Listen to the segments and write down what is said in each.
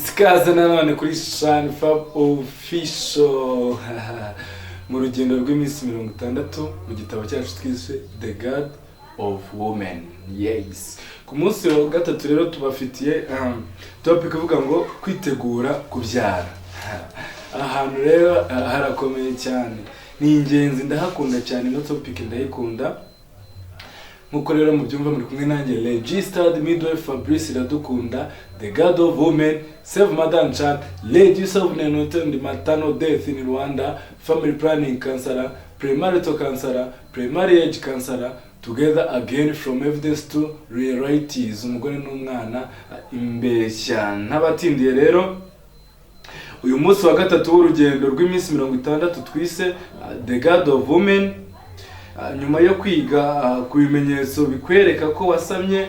Ikaze nanone kuri Shine Fab Official mu rugendo rw'iminsi 60 mu gitabo cyacu twise The God of Women. Yes. Ku munsi wa gatatu rero tubafitiye topic ivuga ngo kwitegura kubyara. Ahantu rero harakomeye cyane. Ni ingenzi ndahakunda cyane no topic ndayikunda. Nkuko rero mu byumva muri kumwe nanjye Registered Midwife Fabrice Iradukunda, The God of Women, Save Mother and Child, Ladies of Neonatal and Maternal Death in Rwanda, Family Planning Counselor, Premarital Counselor, Primary Age Counselor, together again from evidence to realities. Umugore n'umwana imbeshya. N'abatindiye rero uyu munsi wa gatatu w'urugendo rw'iminsi 60 twise The God of Women. Nyuma yo kwiga ku bimenyetso bikwereka ko wasamye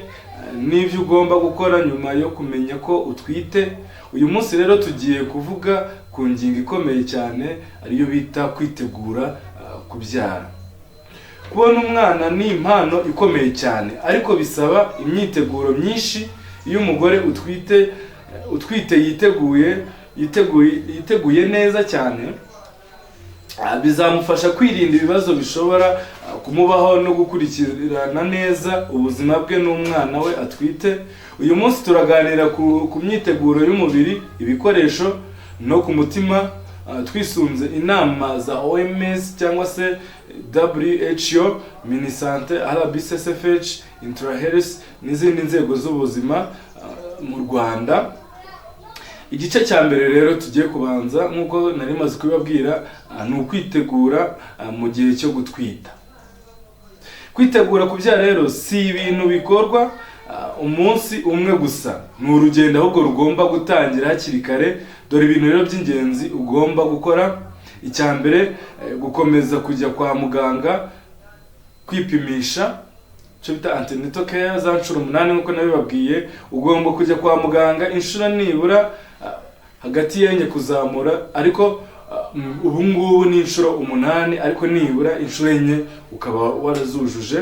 n'ibyo ugomba gukora nyuma yo kumenya ko utwite, uyu munsi rero tugiye kuvuga ku ngingo ikomeye cyane ariyo bita kwitegura kubyara. Kubona umwana ni impano ikomeye cyane, ariko bisaba imyiteguro myinshi. Iyo umugore utwite yiteguye neza cyane, bizamufasha kwirinda ibibazo bishobora kumubaho no gukurikirana neza ubuzima bwe n'umwana we atwite. Uyu munsi turaganira ku myiteguro y'umubiri, ibikoresho no ku mutima, twisunze inama za OMS cyangwa se WHO, Minisante, RBCSFH, Intrahealth n'izindi nzego z'ubuzima mu Rwanda. Igice cya mbere rero tugiye kubanza nkuko nari maze kubibabwira ni ukwitegura mu gihe cyo gutwita. Kwitegura kubyara rero si ibintu bikorwa umunsi umwe gusa, ni urugendo ahubwo rugomba gutangira hakiri kare. Dore ibintu rero by'ingenzi ugomba gukora. Icya mbere, gukomeza kujya kwa muganga kwipimisha, cyo bita antenatal care za nshuro 8 nkuko nabibabwiye. Ugomba kujya kwa muganga inshuro nibura hagati y'enye kuzamura, ariko ubu ngubu ni inshuro 8, ariko nibura inshuro enye ukaba warazujuje.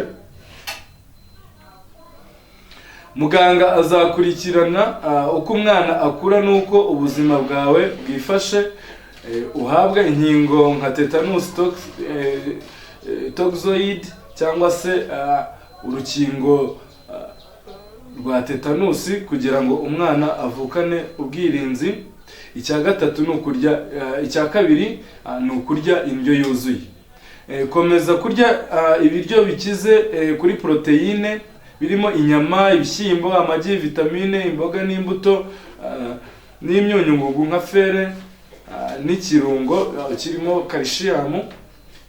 Muganga azakurikirana uko umwana akura nuko ubuzima bwawe bwifashe. Uhabwa inkingo nka tetanus toxoid cyangwa se urukingo rwa tetanus kugira ngo umwana avukane ubwirinzi. Icya kabiri ni ukurya indyo yuzuye. Komeza kurya ibiryo bikize kuri proteine birimo inyama, ibishyimbo, amagi, vitamine, imboga n'imbuto n'imyunyungugu nka fere n'ikirungo kirimo calcium.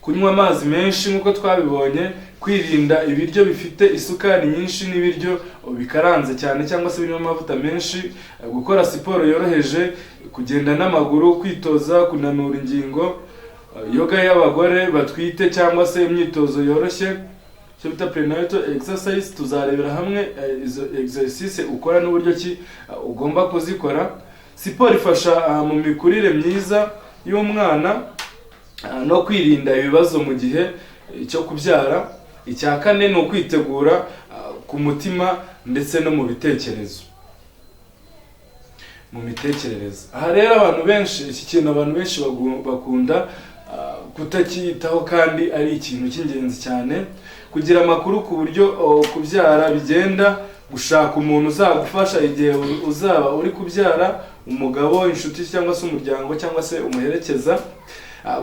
Kunywa amazi menshi nkuko twabibonye, kwirinda ibiryo bifite isukari nyinshi n'ibiryo bikaranze cyane cyangwa se birimo amavuta menshi, gukora siporo yoroheje, kugenda n'amaguru, kwitoza kunanura ingingo, yoga y'abagore batwite cyangwa se imyitozo yoroshye, cyo bita prenatal exercise. Tuzarebera hamwe izo exercise ukora n'uburyo ki ugomba kuzikora. Siporo ifasha mu mikurire myiza y'umwana no kwirinda ibibazo mu gihe cyo kubyara. Icya kane ni ukwitegura ku mutima ndetse no mu bitekerezo. Mu mitekerereze aha rero abantu benshi, iki kintu abantu benshi bakunda kutakitaho, kandi ari ikintu cy'ingenzi cyane. Kugira amakuru ku buryo kubyara bigenda, gushaka umuntu uzagufasha igihe uzaba uri kubyara, umugabo, inshuti cyangwa se umuryango cyangwa se umuherekeza.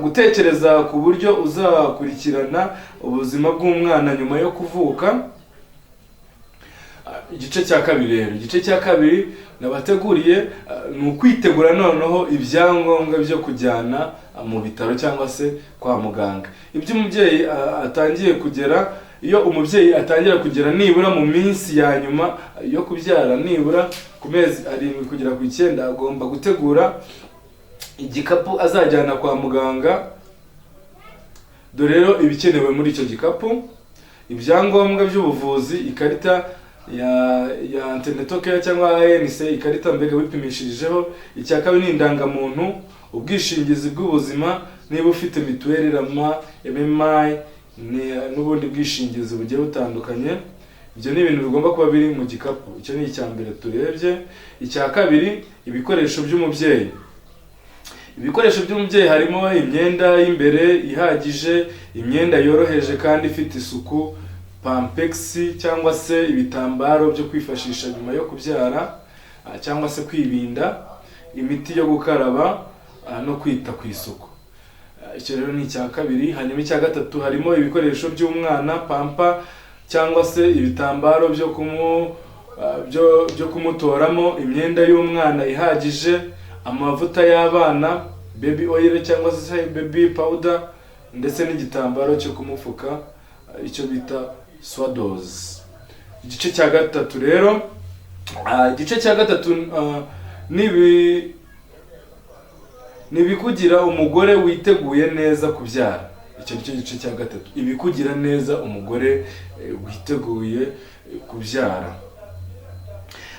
Gutekereza ku buryo uzakurikirana ubuzima bw'umwana nyuma yo kuvuka. Igice cya kabiri nabateguriye ni ukwitegura noneho ibyangombwa byo kujyana mu bitaro cyangwa se kwa muganga. Ibyo umubyeyi atangiye kugera, iyo umubyeyi atangira kugera nibura mu minsi ya nyuma yo kubyara, nibura ku mezi 7 kugera ku 9, agomba gutegura igikapu azajyana kwa muganga. Dore rero ibikenewe muri icyo gikapu: ibyangombwa by'ubuvuzi, ikarita ya antenatal care cyangwa ANC, ikarita mbega wipimishirijeho. Icya kabiri ni indangamuntu, ubwishingizi bw'ubuzima niba ufite mituweli, rama, MMI n'ubundi bwishingizi bugiye butandukanye. ibyo ni ibintu bigomba kuba biri mu gikapu. Icyo ni icya mbere turebye. Icya kabiri, ibikoresho by'umubyeyi. Ibikoresho by'umubyeyi harimo imyenda y'imbere ihagije, imyenda yoroheje kandi ifite isuku, pampers cyangwa se ibitambaro byo kwifashisha nyuma yo kubyara cyangwa se kwibinda, imiti yo gukaraba no kwita ku isuku. Icyo rero ni icya kabiri. Hanyuma icya gatatu, harimo ibikoresho by'umwana, pampa cyangwa se ibitambaro byo kumutoramo, imyenda y'umwana ihagije, amavuta y'abana, baby oil cyangwa se baby powder, ndetse n'igitambaro cyo kumufuka icyo bita swaddles. Igice cya gatatu rero, igice cya gatatu nibikugira umugore witeguye neza kubyara. Icyo nicyo gice cya gatatu, ibikugira neza umugore witeguye kubyara.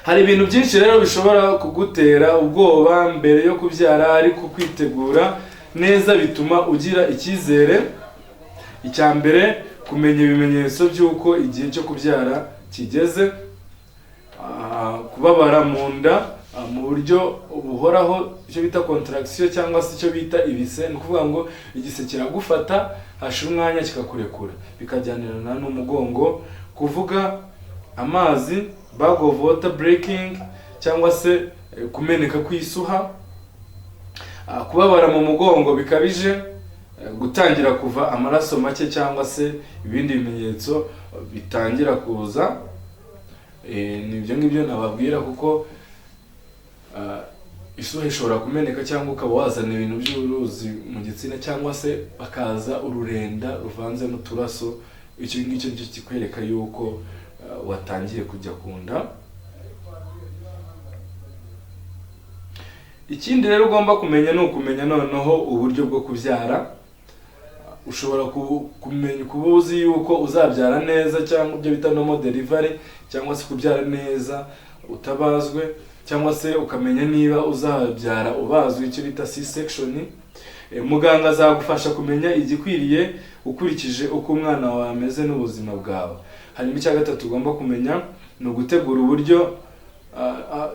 Hari ibintu byinshi rero bishobora kugutera ubwoba mbere yo kubyara, ariko kwitegura neza bituma ugira icyizere. Icya mbere, kumenya ibimenyetso by'uko igihe cyo kubyara kigeze, kubabara mu nda mu buryo buhoraho, icyo bita contraction cyangwa se icyo bita ibise. Ni ukuvuga ngo igise kiragufata, hashira umwanya kikakurekura, bikajyanirana n'umugongo. Kuvuga amazi, bag of water breaking cyangwa se kumeneka kw'isuha, kubabara mu mugongo bikabije, gutangira kuva amaraso make cyangwa se ibindi bimenyetso bitangira kuza. Nibyo ngibyo nababwira, kuko isuha ishobora kumeneka cyangwa ukaba wazana ibintu by'uruzi mu gitsina, cyangwa se bakaza ururenda ruvanze n'uturaso. Icyo ngicyo kikwereka yuko watangiye kujya ku nda. Ikindi rero ugomba kumenya ni ukumenya noneho uburyo bwo kubyara. Ushobora kumenya kuba uzi yuko uzabyara neza, cyangwa ibyo bita normal delivery, cyangwa se kubyara neza utabazwe, cyangwa se ukamenya niba uzabyara ubazwe, icyo bita C-section. Muganga azagufasha kumenya igikwiriye ukurikije uko umwana wawe ameze n'ubuzima bwawe. Hanyuma icya gatatu ugomba kumenya ni ugutegura uburyo.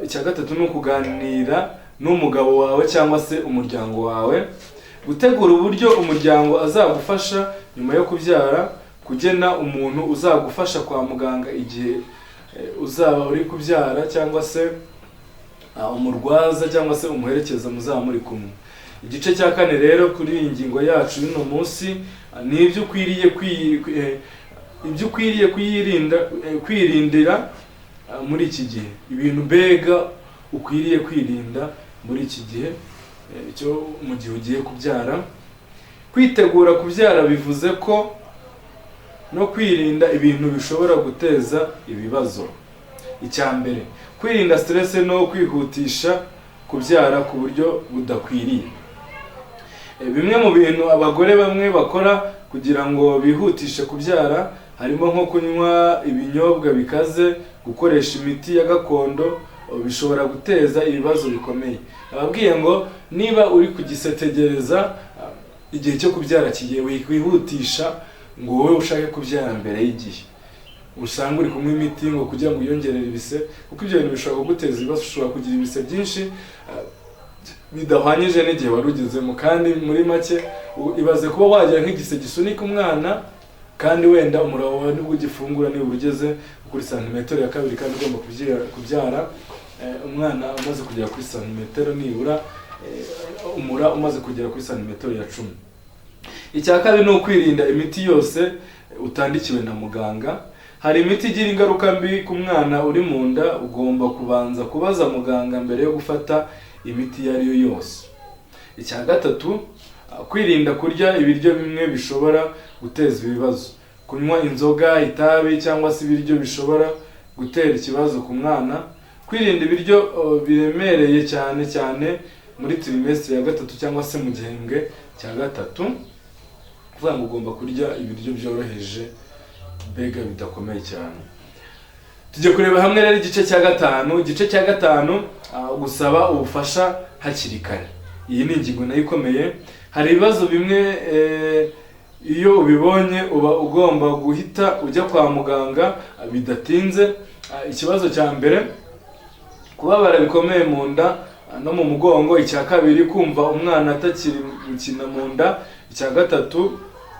Icya gatatu ni ukuganira n'umugabo wawe cyangwa se umuryango wawe, gutegura uburyo umuryango azagufasha nyuma yo kubyara, kugena umuntu uzagufasha kwa muganga igihe uzaba uri kubyara, cyangwa se umurwaza cyangwa se umuherekeza muzaba muri kumwe. Igice cya kane rero kuri iyi ngingo yacu y'uno munsi ni ibyo ukwiriye kwirindira muri iki gihe. Ibintu mbega ukwiriye kwirinda muri iki gihe cyo mu gihe ugiye kubyara. Kwitegura kubyara bivuze ko no kwirinda ibintu bishobora guteza ibibazo. Icya mbere, kwirinda stress no kwihutisha kubyara ku buryo budakwiriye. Bimwe mu bintu abagore bamwe bakora kugira ngo bihutishe kubyara harimo nko kunywa ibinyobwa bikaze, gukoresha imiti ya gakondo, bishobora guteza ibibazo bikomeye. Ababwiye ngo niba uri kugisetegereza igihe cyo kubyara kigiye, wihutisha ngo wowe ushake kubyara mbere y'igihe. Usanga uri kunywa imiti ngo kugira ngo uyongerere ibise, kuko ibyo bintu bishobora kuguteza ibibazo. Ushobora kugira ibise byinshi bidahwanyije n'igihe wari ugezemo. Kandi muri make ibaze kuba wagira nk'igise gisunika umwana, kandi wenda umura wawe nibwo ugifungura niba ugeze kuri santimetero ya kabiri, kandi ugomba kubyara umwana umaze kugera kuri santimetero nibura, umura umaze kugera kuri santimetero ya 10. Icya kabiri ni ukwirinda imiti yose utandikiwe na muganga. Hari imiti igira ingaruka mbi ku mwana uri mu nda, ugomba kubanza kubaza muganga mbere yo gufata imiti iyo ari yo yose. Icya gatatu, kwirinda kurya ibiryo bimwe bishobora guteza ibibazo. Kunywa inzoga, itabi cyangwa se ibiryo bishobora gutera ikibazo ku mwana. Kwirinda ibiryo biremereye cyane cyane muri trimestre ya gatatu cyangwa se mu gihembwe cya gatatu. Kuvuga ngo ugomba kurya ibiryo byoroheje, mbega bidakomeye cyane. Tujye kureba hamwe rero igice cya gatanu. Igice cya gatanu, gusaba ubufasha hakiri kare. Iyi ni ingingo nayo ikomeye. Hari ibibazo bimwe iyo ubibonye uba ugomba guhita ujya kwa muganga bidatinze. Ikibazo cya mbere, kubabara bikomeye mu nda no mu mugongo. Icya kabiri, kumva umwana atakiri gukina mu nda. Icya gatatu,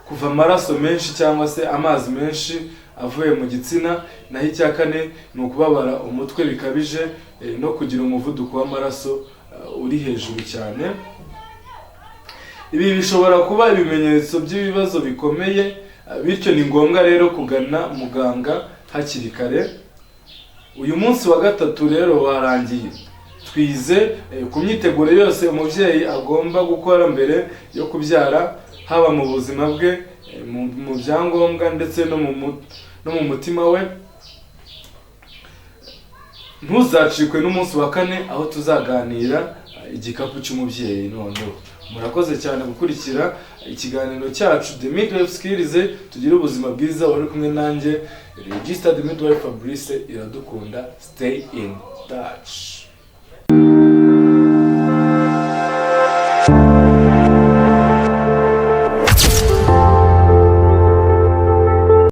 kuva amaraso menshi cyangwa se amazi menshi avuye mu gitsina. Naho icya kane ni ukubabara umutwe bikabije no kugira umuvuduko w'amaraso uri hejuru cyane. Ibi bishobora kuba ibimenyetso by'ibibazo bikomeye, bityo ni ngombwa rero kugana muganga hakiri kare. Uyu munsi wa gatatu rero warangiye. Twize ku myiteguro yose umubyeyi agomba gukora mbere yo kubyara, haba mu buzima bwe, mu byangombwa ndetse no mu mutima we. Ntuzacikwe n'umunsi wa kane aho tuzaganira igikapu cy'umubyeyi. Noneho murakoze cyane gukurikira ikiganiro cyacu The Midwife Skills. Tugire ubuzima bwiza. Wari kumwe nanjye Registered Midwife Fabrice Iradukunda. Stay in touch.